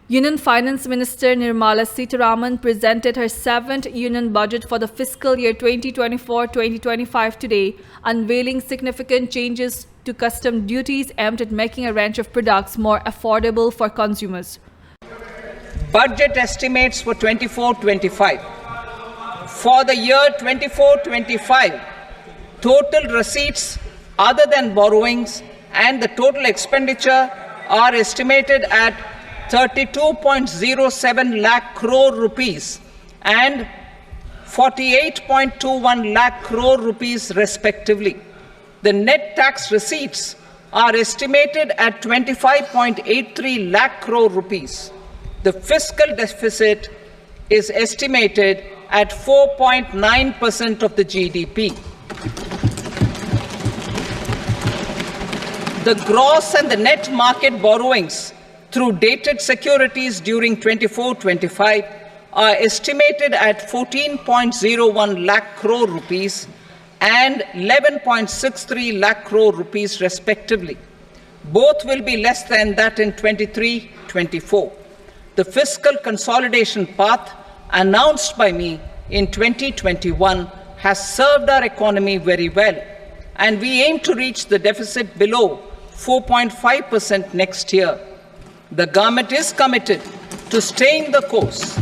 Union Finance Minister Nirmala Sitharaman presented her 7th Union Budget for the fiscal year 2024-2025 today, unveiling significant changes to custom duties aimed at making a range of products more affordable for consumers. Budget estimates for 24-25. For the year 24-25, total receipts other than borrowings and the total expenditure are estimated at 32.07 lakh crore rupees and 48.21 lakh crore rupees respectively. The net tax receipts are estimated at 25.83 lakh crore rupees. The fiscal deficit is estimated at 4.9% of the GDP. The gross and the net market borrowings through dated securities during 24-25 are estimated at 14.01 lakh crore rupees and 11.63 lakh crore rupees respectively. Both will be less than that in 23-24. The fiscal consolidation path announced by me in 2021 has served our economy very well, and we aim to reach the deficit below 4.5% next year. The government is committed to staying the course.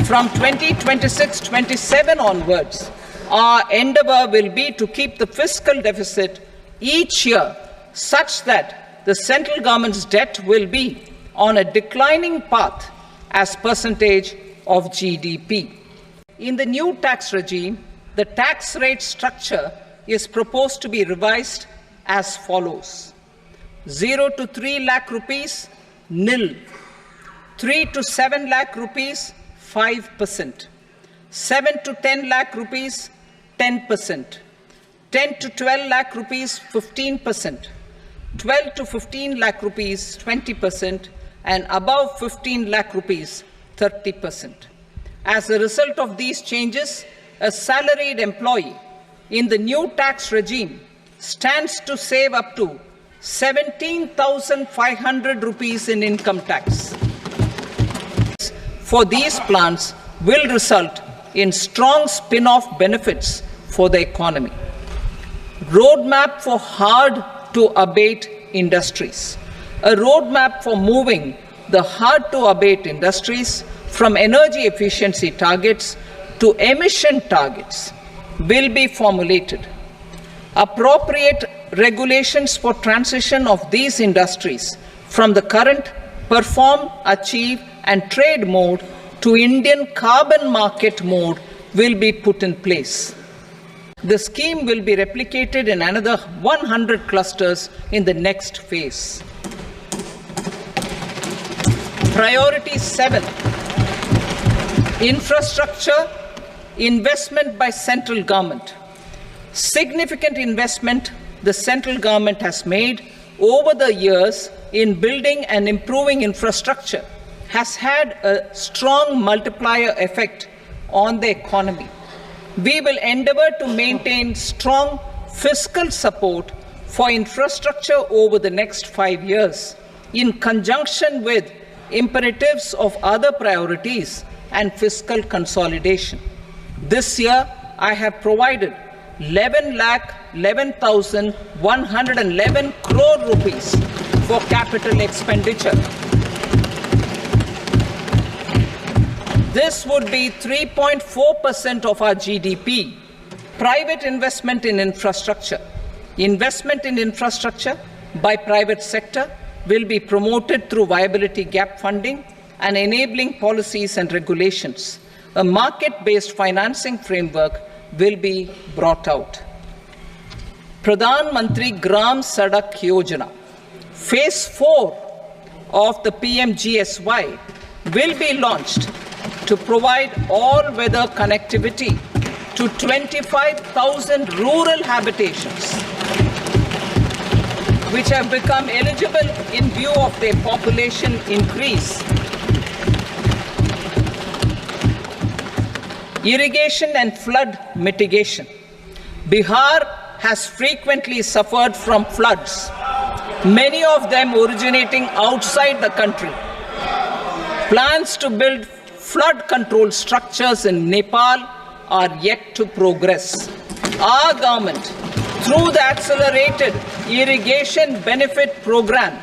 From 2026-27 onwards, our endeavour will be to keep the fiscal deficit each year such that the central government's debt will be on a declining path as percentage of GDP. In the new tax regime, the tax rate structure is proposed to be revised as follows: 0 to 3 lakh rupees, nil; 3 to 7 lakh rupees, 5%; 7 to 10 lakh rupees, 10%; 10 to 12 lakh rupees, 15%; 12 to 15 lakh rupees, 20%; and above 15 lakh rupees, 30%. As a result of these changes, a salaried employee in the new tax regime stands to save up to 17,500 rupees in income tax. For these plans will result in strong spin-off benefits for the economy. Roadmap for hard-to-abate industries. A roadmap for moving the hard-to-abate industries from energy efficiency targets to emission targets will be formulated. Appropriate regulations for transition of these industries from the current perform, achieve, and trade mode to Indian carbon market mode will be put in place. The scheme will be replicated in another 100 clusters in the next phase. Priority 7, infrastructure investment by central government. Significant investment the central government has made over the years in building and improving infrastructure has had a strong multiplier effect on the economy. We will endeavour to maintain strong fiscal support for infrastructure over the next 5 years in conjunction with imperatives of other priorities and fiscal consolidation. This year, I have provided 11,11,111 crore rupees for capital expenditure. This would be 3.4% of our GDP. Private investment in infrastructure. Investment in infrastructure by private sector will be promoted through viability gap funding and enabling policies and regulations. A market-based financing framework will be brought out. Pradhan Mantri Gram Sadak Yojana, Phase 4 of the PMGSY will be launched to provide all-weather connectivity to 25,000 rural habitations, which have become eligible in view of their population increase. Irrigation and flood mitigation. Bihar has frequently suffered from floods, many of them originating outside the country. Plans to build flood control structures in Nepal are yet to progress. Our government, through the Accelerated Irrigation Benefit Program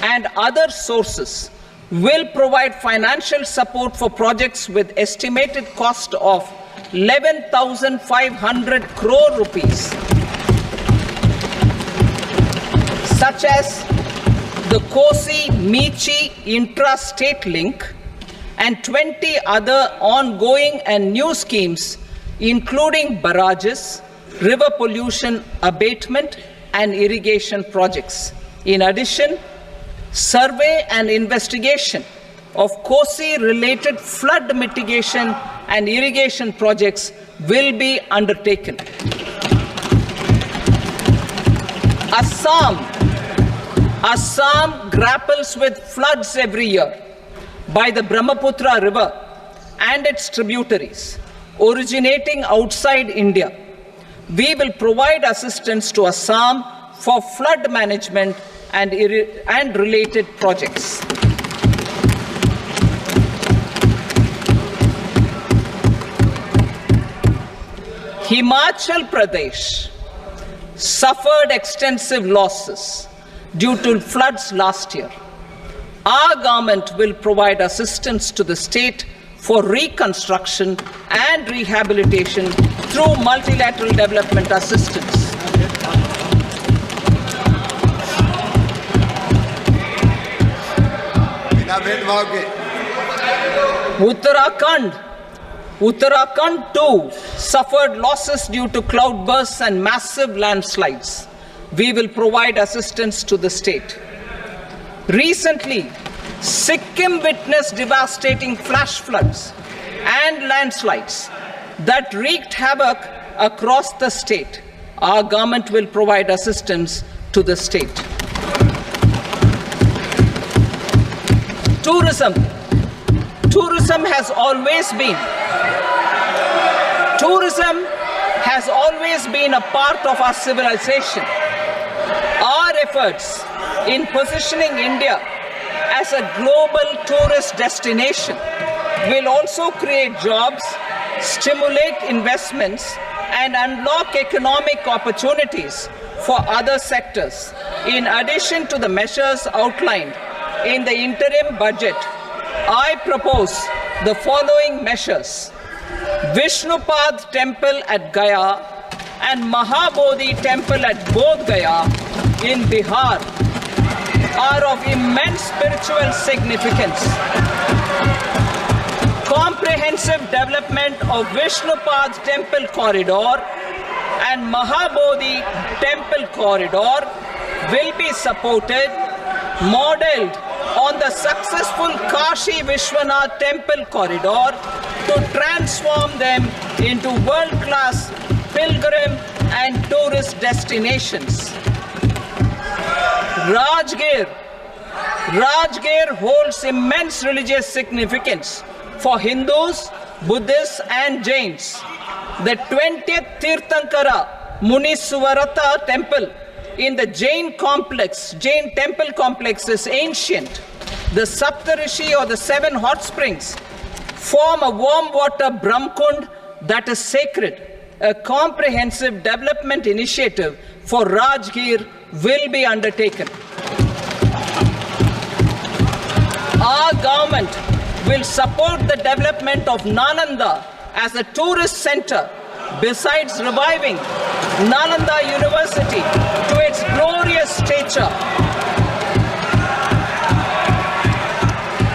and other sources, will provide financial support for projects with estimated cost of 11,500 crore rupees, such as the Kosi-Michi intra-state link and 20 other ongoing and new schemes, including barrages, river pollution abatement, and irrigation projects. In addition, survey and investigation of Kosi-related flood mitigation and irrigation projects will be undertaken. Assam grapples with floods every year by the Brahmaputra River and its tributaries originating outside India. We will provide assistance to Assam for flood management and related projects. Himachal Pradesh suffered extensive losses due to floods last year. Our government will provide assistance to the state for reconstruction and rehabilitation through multilateral development assistance. Uttarakhand too suffered losses due to cloudbursts and massive landslides. We will provide assistance to the state. Recently, Sikkim witnessed devastating flash floods and landslides that wreaked havoc across the state. Our government will provide assistance to the state. Tourism has always been a part of our civilization. Our efforts in positioning India as a global tourist destination will also create jobs, stimulate investments, and unlock economic opportunities for other sectors. In addition to the measures outlined in the interim budget, I propose the following measures. Vishnupad Temple at Gaya and Mahabodhi Temple at Bodh Gaya in Bihar are of immense spiritual significance. Comprehensive development of Vishnupad Temple Corridor and Mahabodhi Temple Corridor will be supported, modeled on the successful Kashi Vishwanath Temple Corridor to transform them into world-class pilgrim and tourist destinations. Rajgir holds immense religious significance for Hindus, Buddhists, and Jains. The 20th Tirthankara Muniswarata temple in the Jain temple complex is ancient. The Saptarishi, or the 7 hot springs, form a warm water Brahmkund that is sacred. A comprehensive development initiative for Rajgir will be undertaken. Our government will support the development of Nalanda as a tourist center, besides reviving Nalanda University to its glorious stature.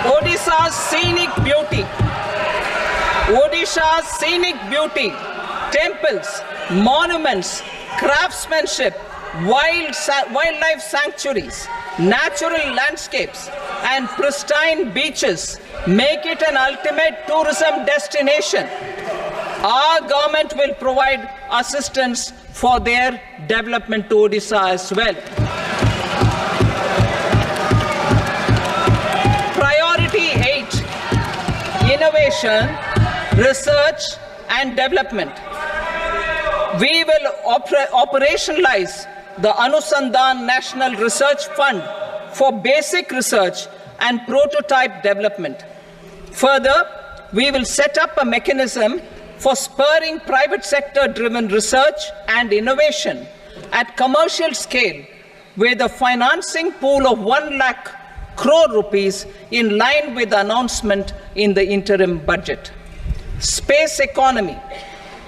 Odisha's scenic beauty, temples, monuments, craftsmanship, wildlife sanctuaries, natural landscapes, and pristine beaches make it an ultimate tourism destination. Our government will provide assistance for their development to Odisha as well. Priority 8, innovation, research, and development. We will operationalize the Anusandhan National Research Fund for basic research and prototype development. Further, we will set up a mechanism for spurring private sector-driven research and innovation at commercial scale, with a financing pool of 1 lakh crore rupees in line with the announcement in the interim budget. Space economy,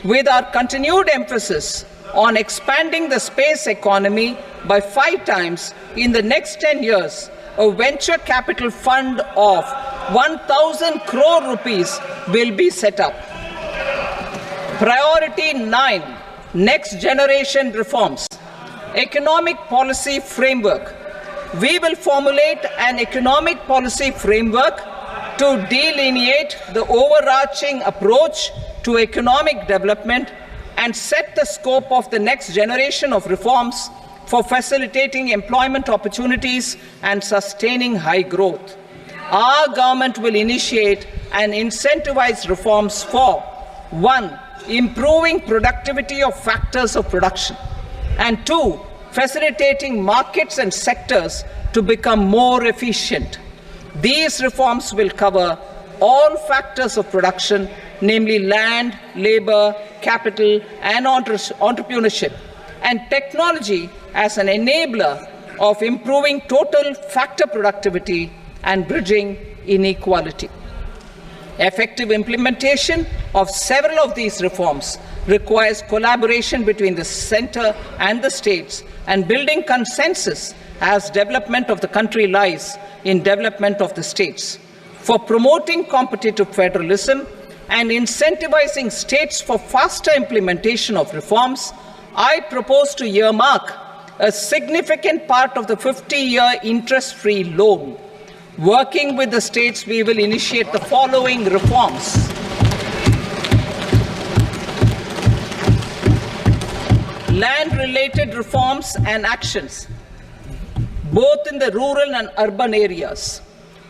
with our continued emphasis on expanding the space economy by 5 times in the next 10 years, a venture capital fund of 1,000 crore rupees will be set up. Priority 9, next generation reforms. Economic policy framework. We will formulate an economic policy framework to delineate the overarching approach to economic development and set the scope of the next generation of reforms for facilitating employment opportunities and sustaining high growth. Our government will initiate and incentivize reforms for 1. Improving productivity of factors of production, and 2. Facilitating markets and sectors to become more efficient. These reforms will cover all factors of production, namely land, labor, capital, and entrepreneurship, and technology as an enabler of improving total factor productivity and bridging inequality. Effective implementation of several of these reforms requires collaboration between the center and the states, and building consensus as development of the country lies in development of the states. For promoting competitive federalism and incentivizing states for faster implementation of reforms, I propose to earmark a significant part of the 50-year interest-free loan. Working with the states, we will initiate the following reforms. Land-related reforms and actions, both in the rural and urban areas,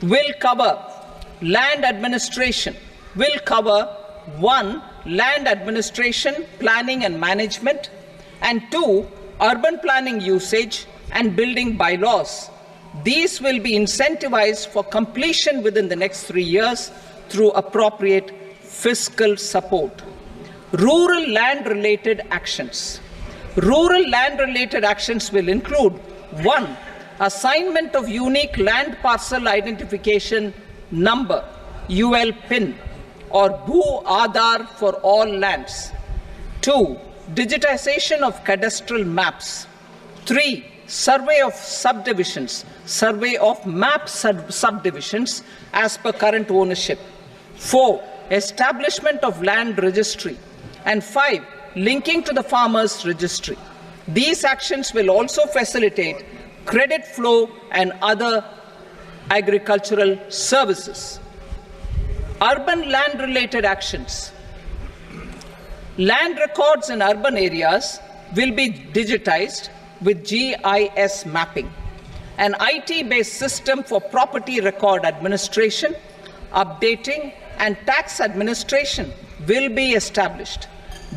will cover land administration, will cover 1. Land administration, planning and management, and 2. Urban planning usage and building bylaws. These will be incentivized for completion within the next 3 years through appropriate fiscal support. Rural land-related actions. Rural land-related actions will include 1. Assignment of unique land parcel identification number, UL PIN, or Bhu Aadhaar for all lands. 2. Digitization of cadastral maps. 3. Survey of subdivisions, survey of map subdivisions as per current ownership. 4. Establishment of land registry. And 5. Linking to the farmers registry. These actions will also facilitate credit flow and other agricultural services. Urban land-related actions. Land records in urban areas will be digitized with GIS mapping. An IT-based system for property record administration, updating, and tax administration will be established.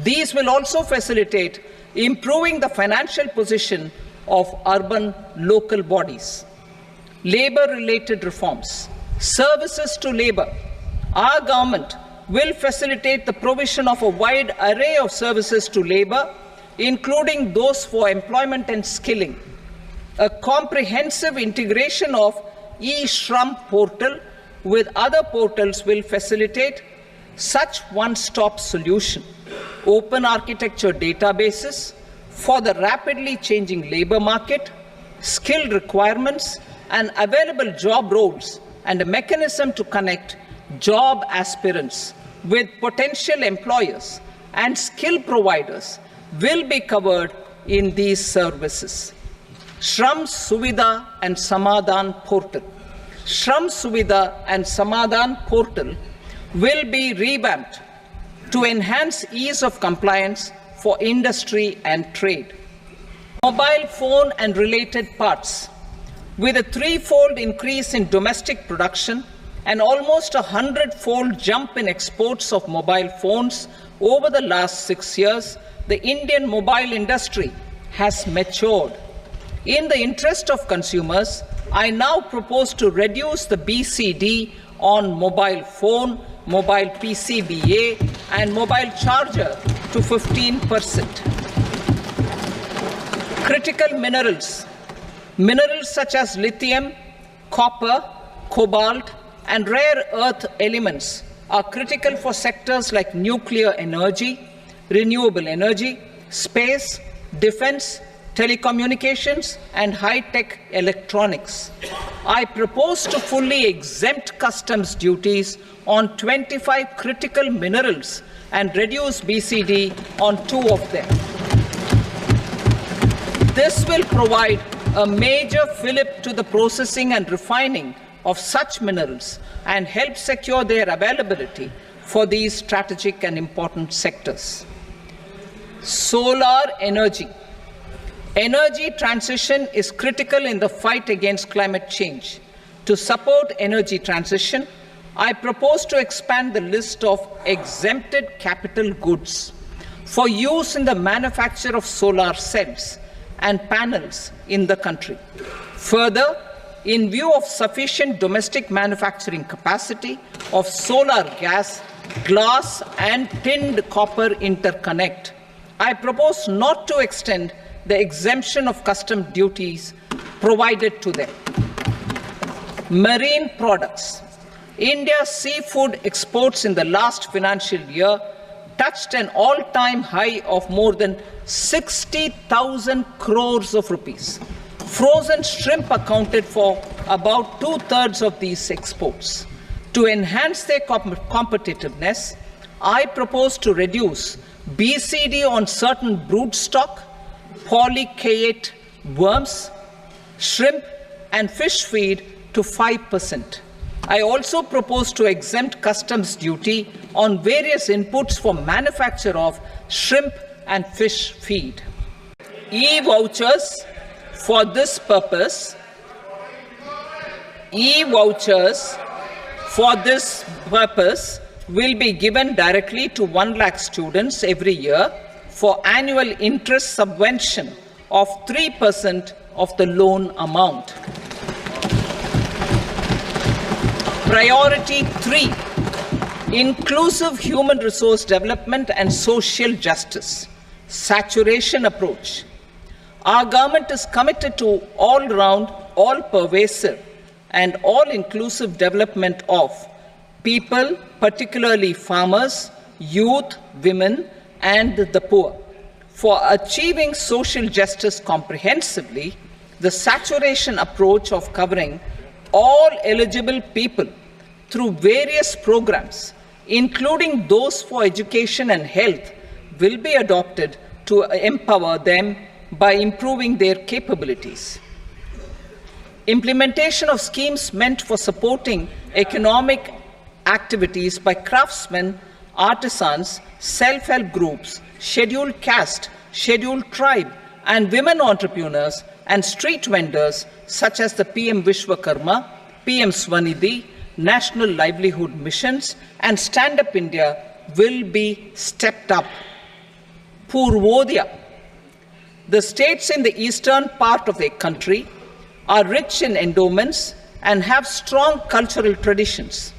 These will also facilitate improving the financial position of urban local bodies. Labor-related reforms. Services to labor. Our government will facilitate the provision of a wide array of services to labor, including those for employment and skilling. A comprehensive integration of e-Shram portal with other portals will facilitate such one-stop solution. Open architecture databases for the rapidly changing labor market, skill requirements, and available job roles, and a mechanism to connect job aspirants with potential employers and skill providers will be covered in these services. Shram Suvidha and Samadhan portal. Shram Suvidha and Samadhan portal will be revamped to enhance ease of compliance for industry and trade. Mobile phone and related parts. With a 3-fold increase in domestic production and almost a 100-fold jump in exports of mobile phones over the last 6 years, the Indian mobile industry has matured. In the interest of consumers, I now propose to reduce the BCD on mobile phone, mobile PCBA, and mobile charger to 15%. Critical minerals. Minerals such as lithium, copper, cobalt, and rare earth elements are critical for sectors like nuclear energy, renewable energy, space, defense, telecommunications, and high-tech electronics. I propose to fully exempt customs duties on 25 critical minerals and reduce BCD on 2 of them. This will provide a major fillip to the processing and refining of such minerals and help secure their availability for these strategic and important sectors. Solar energy. Energy transition is critical in the fight against climate change. To support energy transition, I propose to expand the list of exempted capital goods for use in the manufacture of solar cells and panels in the country. Further, in view of sufficient domestic manufacturing capacity of solar gas, glass, and tinned copper interconnect, I propose not to extend the exemption of custom duties provided to them. Marine products. India's seafood exports in the last financial year touched an all-time high of more than 60,000 crores of rupees. Frozen shrimp accounted for about 2/3 of these exports. To enhance their competitiveness, I propose to reduce BCD on certain broodstock, polychaete worms, shrimp, and fish feed to 5%. I also propose to exempt customs duty on various inputs for manufacture of shrimp and fish feed. E-vouchers for this purpose, will be given directly to 1 lakh students every year for annual interest subvention of 3% of the loan amount. Priority 3, inclusive human resource development and social justice, saturation approach. Our government is committed to all-round, all-pervasive, and all-inclusive development of people, particularly farmers, youth, women, and the poor. For achieving social justice comprehensively, the saturation approach of covering all eligible people through various programs, including those for education and health, will be adopted to empower them by improving their capabilities. Implementation of schemes meant for supporting economic activities by craftsmen, artisans, self-help groups, scheduled caste, scheduled tribe, and women entrepreneurs and street vendors such as the PM Vishwakarma, PM Swanidhi, National Livelihood Missions, and Stand Up India will be stepped up. Purvodaya. The states in the eastern part of the country are rich in endowments and have strong cultural traditions.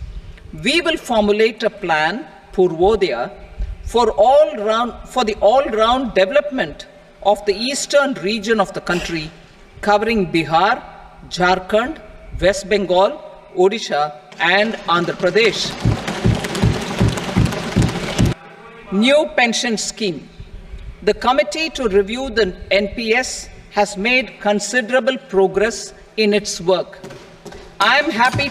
We will formulate a plan, Purvodaya, for the all-round development of the eastern region of the country, covering Bihar, Jharkhand, West Bengal, Odisha, and Andhra Pradesh. New pension scheme. The committee to review the NPS has made considerable progress in its work. I am happy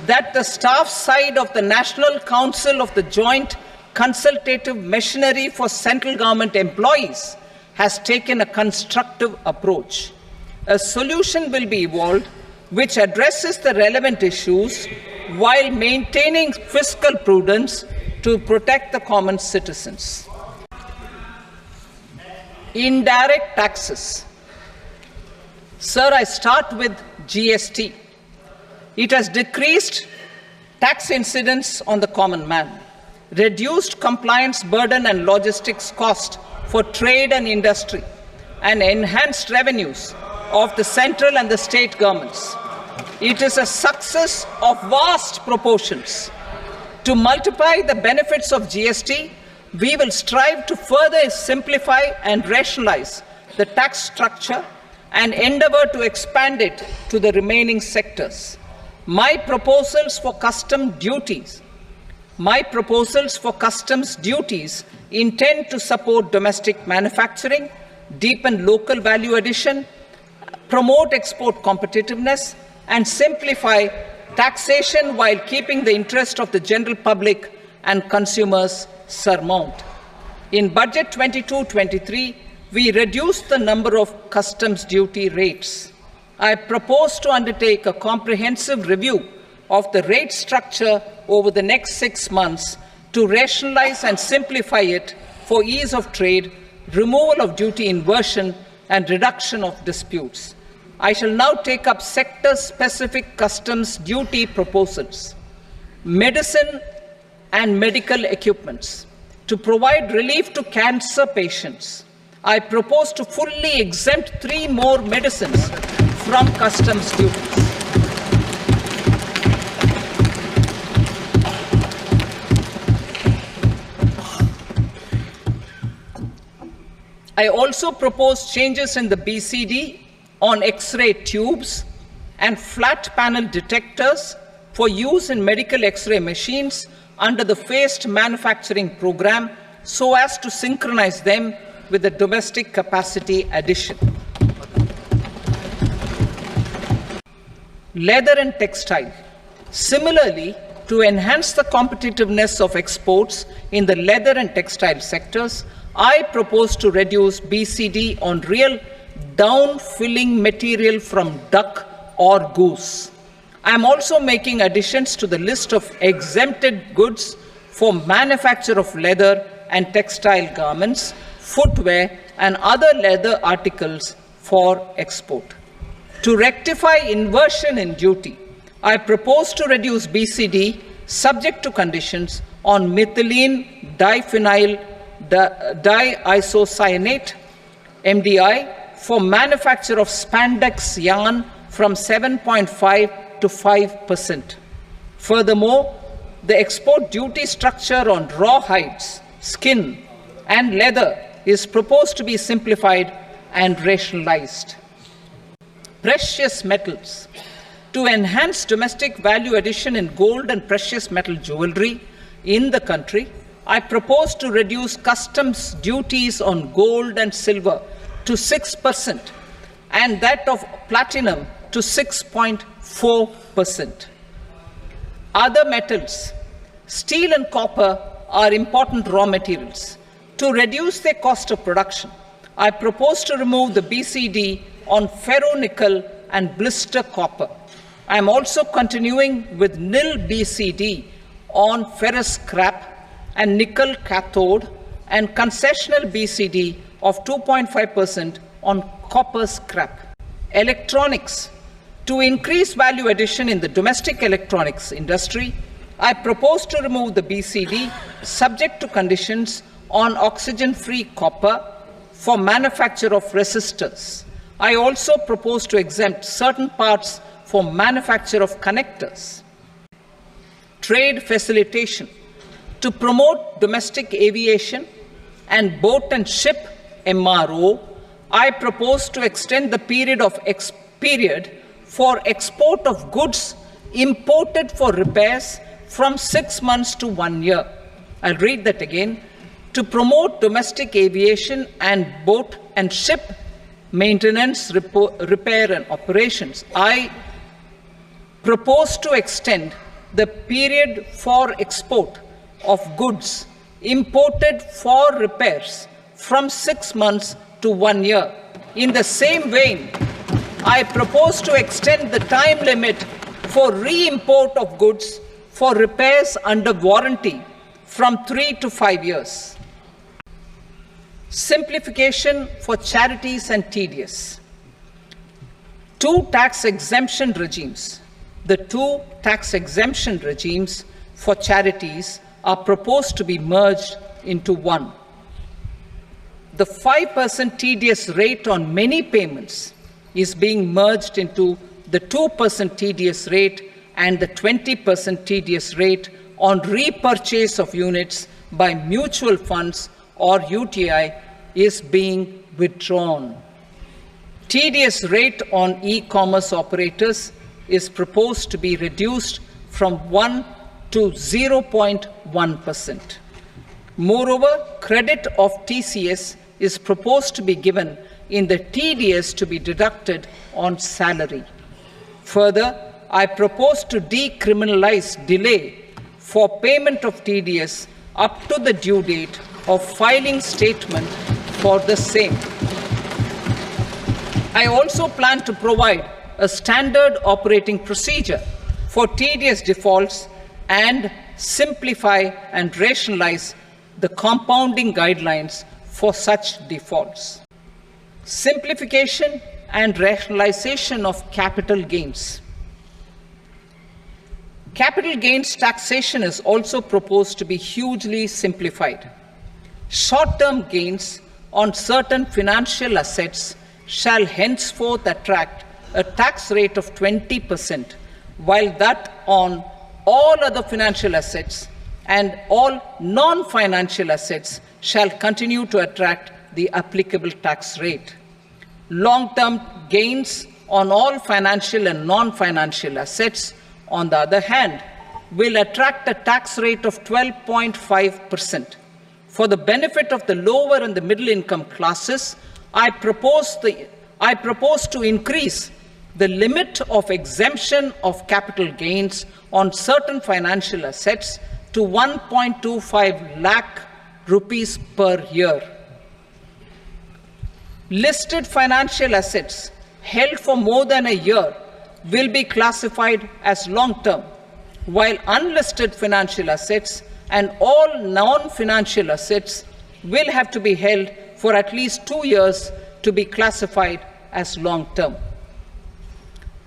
that the staff side of the National Council of the Joint Consultative Machinery for Central Government Employees has taken a constructive approach. A solution will be evolved which addresses the relevant issues while maintaining fiscal prudence to protect the common citizens. Indirect taxes. Sir, I start with GST. It has decreased tax incidence on the common man, reduced compliance burden and logistics cost for trade and industry, and enhanced revenues of the central and the state governments. It is a success of vast proportions. To multiply the benefits of GST, we will strive to further simplify and rationalize the tax structure and endeavour to expand it to the remaining sectors. My proposals for customs duties intend to support domestic manufacturing, deepen local value addition, promote export competitiveness, and simplify taxation while keeping the interest of the general public and consumers surmount. In Budget 22-23, we reduced the number of customs duty rates. I propose to undertake a comprehensive review of the rate structure over the next 6 months to rationalize and simplify it for ease of trade, removal of duty inversion, and reduction of disputes. I shall now take up sector-specific customs duty proposals. Medicine and medical equipments. To provide relief to cancer patients, I propose to fully exempt 3 more medicines from customs duties. I also propose changes in the BCD on X-ray tubes and flat panel detectors for use in medical X-ray machines under the phased manufacturing program so as to synchronize them with the domestic capacity addition. Leather and textile. Similarly, to enhance the competitiveness of exports in the leather and textile sectors, I propose to reduce BCD on real down-filling material from duck or goose. I am also making additions to the list of exempted goods for manufacture of leather and textile garments, footwear, and other leather articles for export. To rectify inversion in duty, I propose to reduce BCD subject to conditions on methylene diphenyl diisocyanate MDI for manufacture of spandex yarn from 7.5 to 5%. Furthermore, the export duty structure on raw hides, skin, and leather is proposed to be simplified and rationalized. Precious metals. To enhance domestic value addition in gold and precious metal jewelry in the country, I propose to reduce customs duties on gold and silver to 6% and that of platinum to 6.4%. Other metals, steel and copper, are important raw materials. To reduce their cost of production, I propose to remove the BCD on ferronickel and blister copper. I am also continuing with nil BCD on ferrous scrap and nickel cathode and concessional BCD of 2.5% on copper scrap. Electronics. To increase value addition in the domestic electronics industry, I propose to remove the BCD subject to conditions on oxygen-free copper for manufacture of resistors. I also propose to exempt certain parts for manufacture of connectors. Trade facilitation. To promote domestic aviation and boat and ship MRO, I propose to extend the period for export of goods imported for repairs from 6 months to 1 year. I'll read that again. To promote domestic aviation and boat and ship maintenance, repair and operations, I propose to extend the period for export of goods imported for repairs from 6 months to 1 year. In the same vein, I propose to extend the time limit for re-import of goods for repairs under warranty from 3 to 5 years. Simplification for charities and TDS. The 2 tax exemption regimes for charities are proposed to be merged into one. The 5% TDS rate on many payments is being merged into the 2% TDS rate and the 20% TDS rate on repurchase of units by mutual funds or UTI is being withdrawn. TDS rate on e-commerce operators is proposed to be reduced from 1 to 0.1%. Moreover, credit of TCS is proposed to be given in the TDS to be deducted on salary. Further, I propose to decriminalize delay for payment of TDS up to the due date of filing statement for the same. I also plan to provide a standard operating procedure for TDS defaults and simplify and rationalize the compounding guidelines for such defaults. Simplification and rationalization of capital gains. Capital gains taxation is also proposed to be hugely simplified. Short-term gains on certain financial assets shall henceforth attract a tax rate of 20%, while that on all other financial assets and all non-financial assets shall continue to attract the applicable tax rate. Long-term gains on all financial and non-financial assets, on the other hand, will attract a tax rate of 12.5%. For the benefit of the lower and the middle income classes, I propose to increase the limit of exemption of capital gains on certain financial assets to 1.25 lakh rupees per year. Listed financial assets held for more than a year will be classified as long-term, while unlisted financial assets and all non-financial assets will have to be held for at least 2 years to be classified as long-term.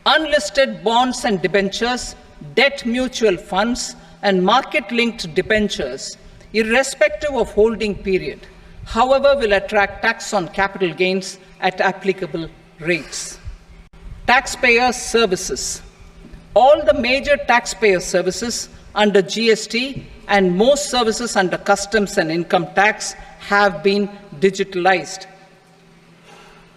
Unlisted bonds and debentures, debt mutual funds, and market-linked debentures, irrespective of holding period, however, will attract tax on capital gains at applicable rates. Taxpayer services. All the major taxpayer services under GST and most services under customs and income tax have been digitalized.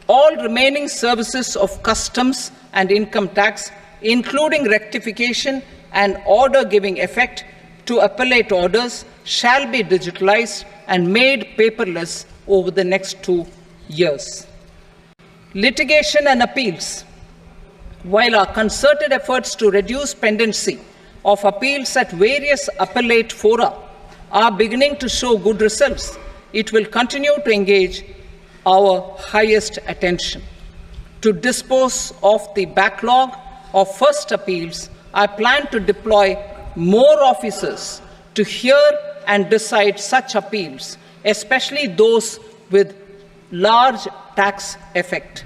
All remaining services of customs and income tax, including rectification and order giving effect to appellate orders, shall be digitalized and made paperless over the next 2 years. Litigation and appeals. While our concerted efforts to reduce pendency of appeals at various appellate fora are beginning to show good results, it will continue to engage our highest attention. To dispose of the backlog of first appeals, I plan to deploy more officers to hear and decide such appeals, especially those with large tax effect.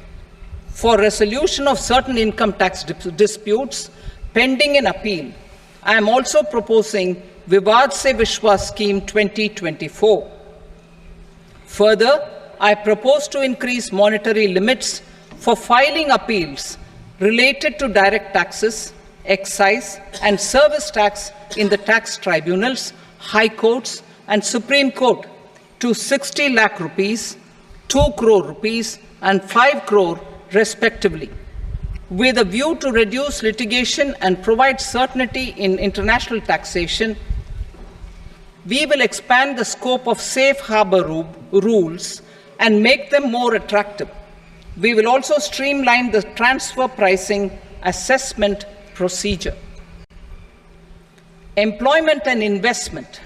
For resolution of certain income tax disputes pending in appeal, I am also proposing Vivad Se Vishwas Scheme 2024. Further, I propose to increase monetary limits for filing appeals related to direct taxes, excise, and service tax in the tax tribunals, high courts, and Supreme Court to 60 lakh rupees, 2 crore rupees, and 5 crore respectively. With a view to reduce litigation and provide certainty in international taxation, we will expand the scope of safe harbor rules and make them more attractive. We will also streamline the transfer pricing assessment procedure. Employment and investment.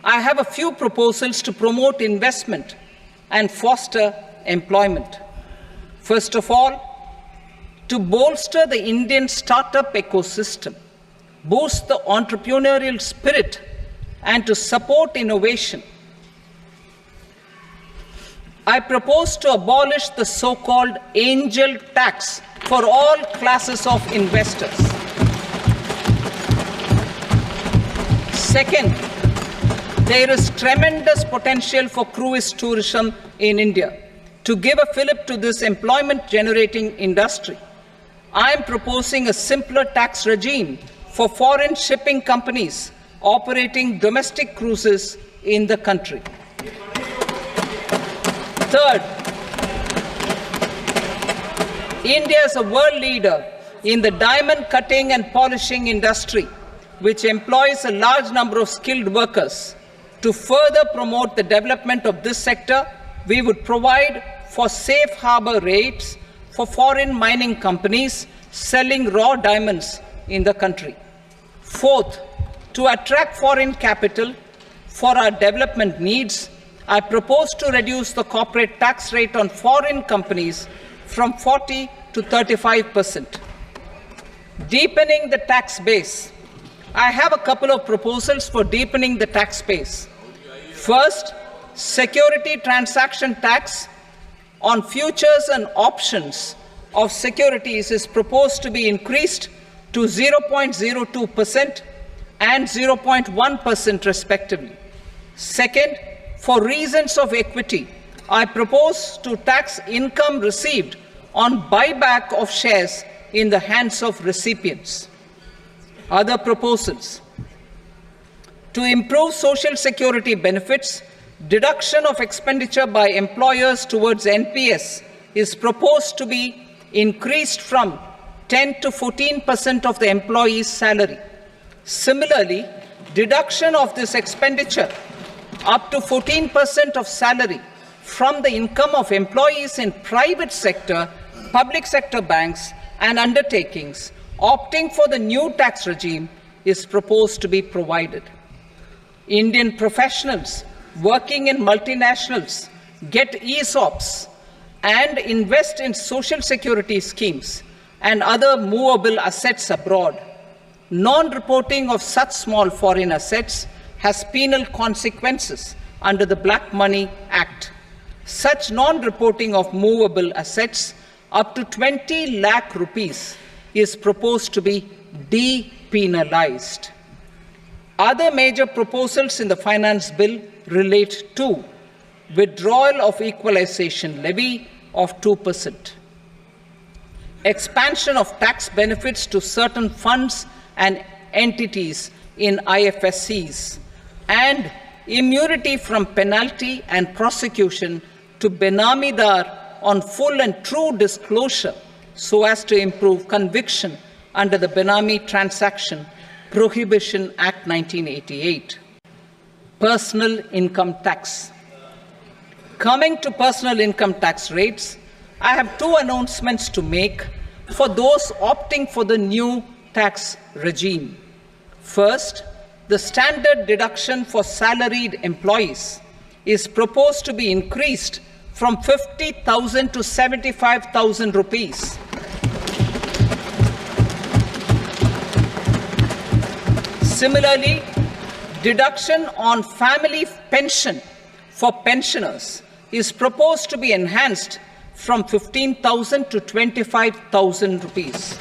I have a few proposals to promote investment and foster employment. First of all, to bolster the Indian startup ecosystem, boost the entrepreneurial spirit, and to support innovation, I propose to abolish the so-called angel tax for all classes of investors. Second, there is tremendous potential for cruise tourism in India. to give a fillip to this employment-generating industry, I am proposing a simpler tax regime for foreign shipping companies operating domestic cruises in the country. Third, India is a world leader in the diamond cutting and polishing industry, which employs a large number of skilled workers. To further promote the development of this sector, we would provide for safe harbor rates for foreign mining companies selling raw diamonds in the country. Fourth, to attract foreign capital for our development needs, I propose to reduce the corporate tax rate on foreign companies from 40 to 35%. Deepening the tax base. I have a couple of proposals for deepening the tax base. First, security transaction tax on futures and options of securities is proposed to be increased to 0.02% and 0.1% respectively. Second, for reasons of equity, I propose to tax income received on buyback of shares in the hands of recipients. Other proposals. To improve social security benefits, deduction of expenditure by employers towards NPS is proposed to be increased from 10 to 14% of the employee's salary. Similarly, deduction of this expenditure up to 14% of salary from the income of employees in private sector, public sector banks and undertakings opting for the new tax regime is proposed to be provided. Indian professionals working in multinationals get ESOPs and invest in social security schemes and other movable assets abroad. Non-reporting of such small foreign assets has penal consequences under the Black Money Act. Such non-reporting of movable assets up to 20 lakh rupees is proposed to be depenalized. Other major proposals in the finance bill relate to withdrawal of equalization levy of 2%, expansion of tax benefits to certain funds and entities in IFSCs, and immunity from penalty and prosecution to Benamidar on full and true disclosure so as to improve conviction under the Benami Transaction Prohibition Act 1988. Personal income tax. Coming to personal income tax rates, I have two announcements to make for those opting for the new tax regime. First, the standard deduction for salaried employees is proposed to be increased from 50,000 to 75,000 rupees. Similarly, deduction on family pension for pensioners is proposed to be enhanced from 15,000 to 25,000 rupees.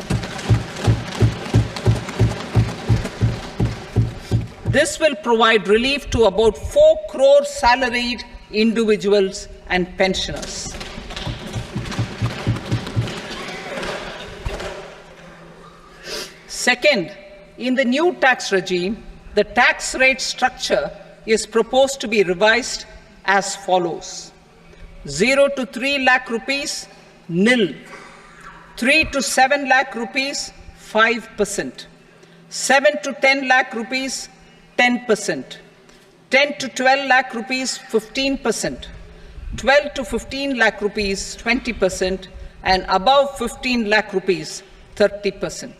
This will provide relief to about 4 crore salaried individuals and pensioners. Second, in the new tax regime, the tax rate structure is proposed to be revised as follows. 0 to 3 lakh rupees, nil. 3 to 7 lakh rupees, 5%. 7 to 10 lakh rupees, 10%. 10 to 12 lakh rupees, 15%. 12 to 15 lakh rupees, 20%. And above 15 lakh rupees, 30%.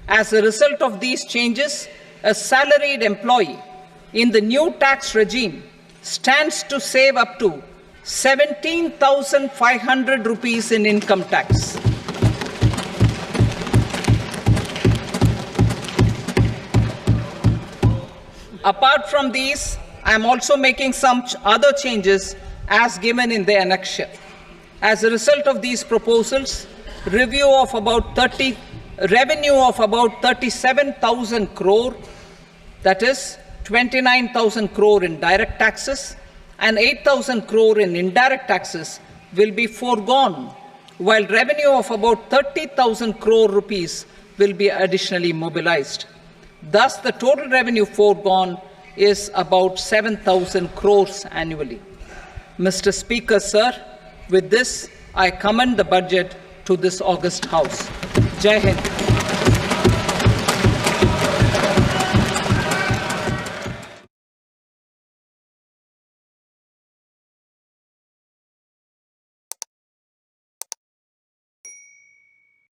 As a result of these changes, a salaried employee in the new tax regime stands to save up to 17,500 rupees in income tax. Apart from these, I am also making some other changes as given in the annexure. As a result of these proposals, revenue of about 37,000 crore, that is 29,000 crore in direct taxes and 8,000 crore in indirect taxes, will be foregone, while revenue of about 30,000 crore rupees will be additionally mobilized. Thus, the total revenue foregone is about 7,000 crores annually. Mr. Speaker, sir, with this, I commend the budget to this august House. Jai Hind.